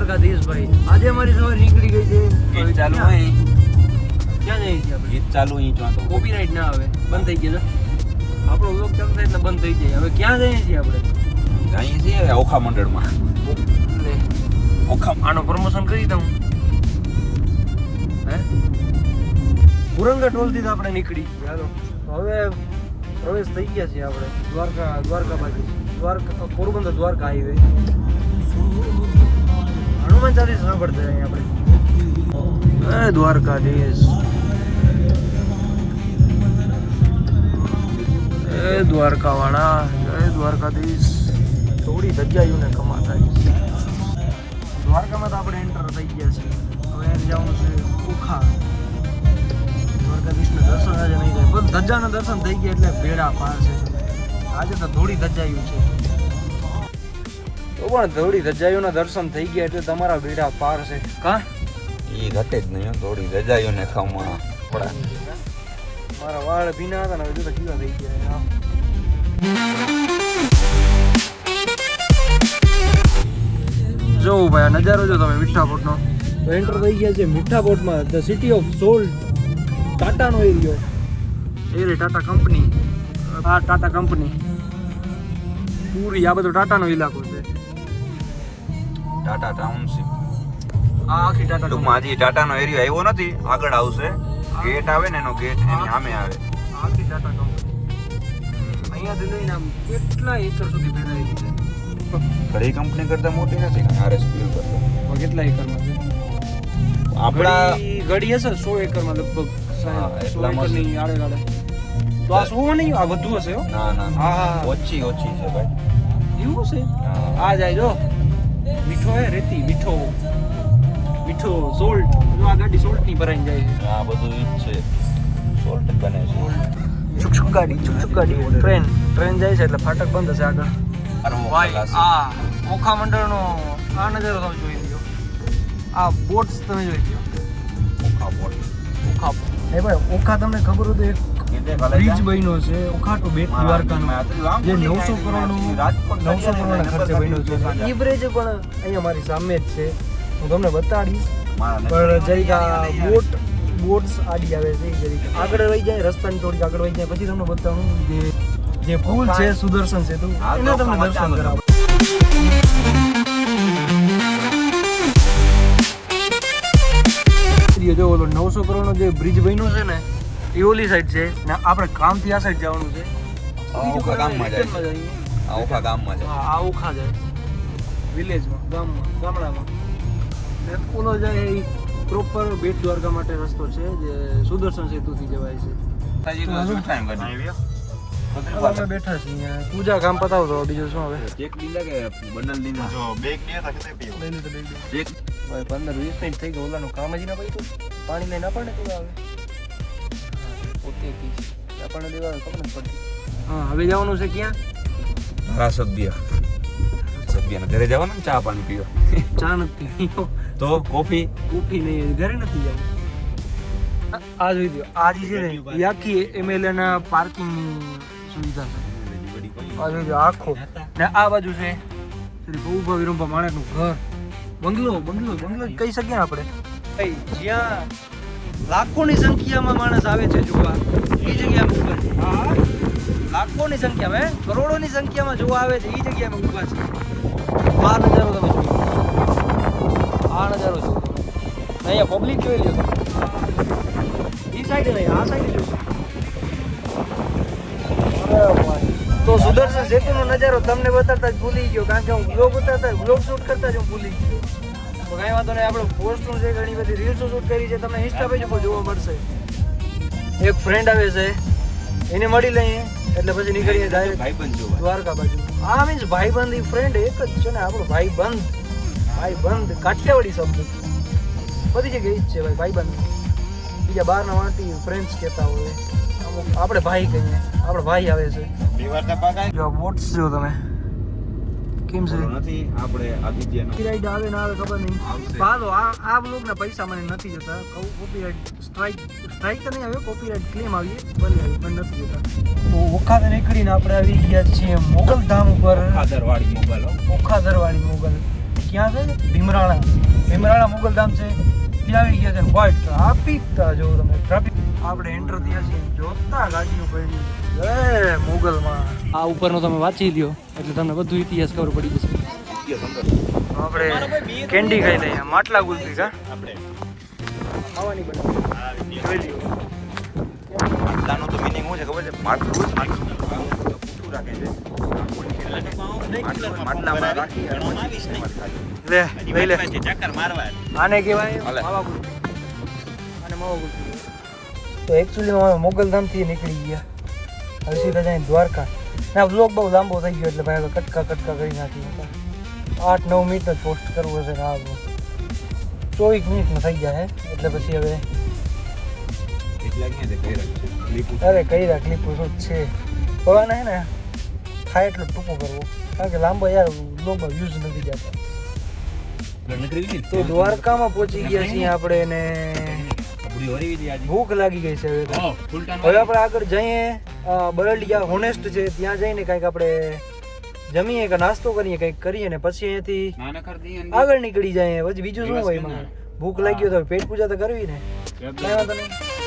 દ્વારકાધીશ ભાઈ. આજે અમારી સવારે નીકળી ગઈ છે. ગીત ચાલુ હોય ક્યાં જઈએ છીએ આપણે? ગીત ચાલુ અહીં તો કોપીરાઇટ ના આવે, બંધ થઈ ગયો છે. આપણો વ્લોગ ચાલુ થાય એટલે બંધ થઈ જાય. હવે ક્યાં જઈએ છીએ આપણે? અહીં છીએ ઓખા મંડળમાં. લે, ઓખા આનો પ્રમોશન કરી દઉં. હે પુરંગા ટોલથી તો આપણે નીકળી ગયા. હાલો હવે પ્રવેશ થઈ ગયા છીએ આપણે દ્વારકા બાજુ. પોરબંદર દ્વારકા હાઈવે. હનુમાન ચાલીસ સાંભળતા અહીંયા આપણે. દ્વારકાધીશ, દ્વારકા વાળા, જય દ્વારકાધીશ. થોડી ધજાયું ને કમા થાય. દ્વારકામાં તો આપણે એન્ટર થઈ ગયા છીએ. હવે એમ જવાનું છે ઓખા. દ્વારકાધીશના દર્શન આજે નહીં થાય, પણ ધજાના દર્શન થઈ ગયા એટલે ભેડા પાર છે. આજે તો થોડી ધજાયું છે, તો પણ થોડી ધજાયુંના દર્શન થઈ ગયા એટલે તમારા ભેડા પાર છે. કા એ ઘટે જ નહીં, થોડી રજાઈઓ ને ખાવામાં પડા. મારા વાળ ભીના હતા ને હવે તો કેવા થઈ ગયા. જો ભાઈ આ નજારો જો તમે મીઠાપોટનો. તો એન્ટર થઈ ગયા છે મીઠાપોટમાં. The city of salt. ટાટાનો એરિયો. એ રે ટાટા કંપની. આ ટાટા કંપની પૂરી આ બધો ટાટાનો ઇલાકો છે. ટાટા ટાઉનશીપ આ આખી ટાટા ટૂંકમાં હજી ટાટાનો એરિયો આવ્યો નથી, આગળ આવશે. ગેટ આવે ને એનો ગેટ એની સામે આવે. આખી ટાટા કંપની અહીંયાથી લઈને આમ કેટલા એકર સુધી ફેલાયેલી છે. ઘણી કંપની કરતા મોટી નથી આરએસપીએલ કરતા. કેટલા એકરમાં છે આપણા ગડી હશે 100 એકરમાં લગભગ. હા, 100 એટલામાં એકરની આડે ગાડે. તો આ 100 નહીં, આ વધુ હશે હો. ના ના હા, ના હા. ઓછી છે ભાઈ. એવું છે. હા. આ જાય જો મીઠો હે રેતી, મીઠો સોલ્ટ. જો આ ગાડી સોલ્ટ ની ભરાઈને જાય છે. આ બધું ઈ જ છે, સોલ્ટ જ બને છે. છુક ગાડી ટ્રેન જાય છે એટલે ફાટક બંધ હશે આગળ. ભાઈ આ ઓખા મંડળનો આ નજારો તમે જોઈ લ્યો. આ બોટ્સ તમે જોઈ લ્યો. ઓખા એ ભાઈ ઓખા તમને ખબર હોય તો એક બ્રિજ બન્યો છે ઓખા ટુ બેટ દ્વારકાનો, જે 900 કરોડનો ખર્ચે બન્યો છે. એ બ્રિજ પણ અહીંયા મારી સામે જ છે, હું તમને બતાડીશ. પણ જરીક આ બોટ્સ આડી આવે છે, જરીક આગળ વહી જાય, રસ્તાની થોડીક આગળ વહી જાય પછી તમને બતાવું જે પુલ છે સુદર્શન સેતુ, એને તમને દર્શન કરાવો. જો ઓલો 900 કરોડનો જે બ્રિજ બન્યો છે ને એ ઓલી સાઈડ છે ને આપણે કામથી આ સાઈડ જવાનું છે. ઓખા ગામમાં જાય. આ ઓખા ગામમાં જાય. હા, આ ઓખા જાય વિલેજમાં, ગામડામાં. ને ઓલો જાય એ પ્રોપર બેટ દ્વારકા માટે રસ્તો છે જે સુદર્શન સેતુથી જવાય છે. અમે બેઠા છીએ પૂજા કામ પતાવતો, બીજું શું હવે. ચેક લીધા કે બંડલ લીધા? જો બેગ લીધા કે પીઓ લઈ લીધો બેગ. ચેક ભાઈ 15-20 મિનિટ થઈ ગઈ, ઓલાનું કામ જ ના પડ્યું. પાણી લઈને આપણને કેવું આવે પોતે પીશ આપણને દેવા ખબર નથી પડતી. હા, હવે જવાનું છે ક્યાં? સભ્યના ઘરે જવાનું ને ચા પાણી પીવા. ચા નથી પીવો તો કોફી નહીં, ઘરે નથી જવું. આ જોઈ દો, આ જે છે ને એ આખી એમએલએ ના પાર્કિંગની સુવિધા છે. આ જોઈ દો આખો. ને આ બાજુ છે શ્રી બહુભા વિરંભા માણેકનું ઘર, બંગલો જ કહી શકીએ ને આપણે. જ્યાં લાખોની સંખ્યામાં માણસ આવે છે જોવા, એ જગ્યામાં ઊભા છે. હા, લાખોની સંખ્યામાં, કરોડોની સંખ્યામાં જોવા આવે છે, એ જગ્યામાં ઊભા છે. આ નજારો તમે જોઈ, આ નજારો જો તમે. અહીંયા પબ્લિક જોઈ લો. એ સાઈડ નહીં, આ સાઈડ જોઈ. તો સુદર્શન સેતુનો નજારો તમને બતાડતા જ ભૂલી ગયો, કારણ કે હું બ્લોગ શૂટ કરતા જ હું ભૂલી ગયો. તો કાંઈ વાંધો નહીં, આપણે પોસ્ટનું છે, ઘણી બધી રીલ્સો શૂટ કરી છે, તમને ઇન્સ્ટા પેજ ઉપર જોવા મળશે. એક ફ્રેન્ડ આવે છે, એને મળી લઈએ એટલે પછી નીકળીએ ડાયરેક્ટ ભાઈબંધ જોવા દ્વારકા બાજુ. આ મીન્સ ભાઈબંધ, એ ફ્રેન્ડ એક જ છે ને આપણો ભાઈબંધ કાઠિયાવાડી શબ્દ બધી જગ્યાએ જ છે ભાઈ. ભાઈબંધ બીજા બહારના વાંટી ફ્રેન્ડ્સ કહેતા હોય, આપણે ભાઈ કહીએ, આપણો ભાઈ આવે છે. જો બોટ્સ જો તમે કેમ છે નથી આપણે આદિત્યનો કોપીરાઇટ આવે ના આવે ખબર નહીં. પાલો આ બ્લોગના પૈસા મને નથી જતા. કહું કોપીરાઇટ સ્ટ્રાઇક તો નહીં આવે, કોપીરાઇટ ક્લેમ આવીએ ભલે આવી પણ નથી જતા. તો ઓખાતે નીકળીને આપણે આવી ગયા છીએ મોગલ ધામ ઉપર. ઓખાદરવાળી મોગલ. ક્યાં છે? ભીમરાણા ભીમરાણા મુગલધામ છે ત્યાં આવી ગયા છે વ્હાઈટ ટ્રાફિક જો તમે ટ્રાફિક આપણે એન્ટર થયા છીએ જોતા ગાડીઓ પડી જય મુગલમાં આ ઉપરનો તમે વાંચી લ્યો એટલે તમને બધું ઇતિહાસ ખબર પડી જશે આપણે કેન્ડી ખાઈ લઈએ માટલા ગુલ્ફી કા આપણે ખાવાની બનાવી જોઈ લ્યો માટલાનો તો મીનિંગ શું છે ખબર છે માટલું જ પૂઠું રાખે છે માટલામાં રાખી લે લઈ લે ચક્કર મારવા આને કહેવાય હાલે. માવા ગુલ્ફી આને માવા ગુલ્ફી તો એકચ્યુઅલી અમે મોગલધામથી નીકળી ગયા હવે સીધા જાય દ્વારકા ના બ્લોગ બહુ લાંબો થઈ ગયો એટલે ભાઈ હવે કટકા કરી નાખ્યું 8-9 મિનિટ જ પોસ્ટ કરવું હશે ને આ 24 મિનિટમાં થઈ ગયા હે એટલે પછી હવે અરે કઈ રાખ લીપું શું જ છે પવાના હે ને થાય એટલું ટૂંકો કરવો કારણ કે લાંબો યાર બ્લોગમાં વ્યૂઝ નથી જતા તો દ્વારકામાં પહોંચી ગયા છીએ આપણે ને ભૂખ લાગી ગઈ છે હવે આપણે આગળ જઈએ બરડિયા હોનેસ્ટ છે ત્યાં જઈને કંઈક આપણે જમીએ કે નાસ્તો કરીએ કંઈક કરીએ ને પછી અહીંયાથી આગળ નીકળી જાય પછી બીજું શું હોય એમાં ભૂખ લાગી હોય તો પેટ પૂજા તો કરવી ને કાંઈ વાંધો નહીં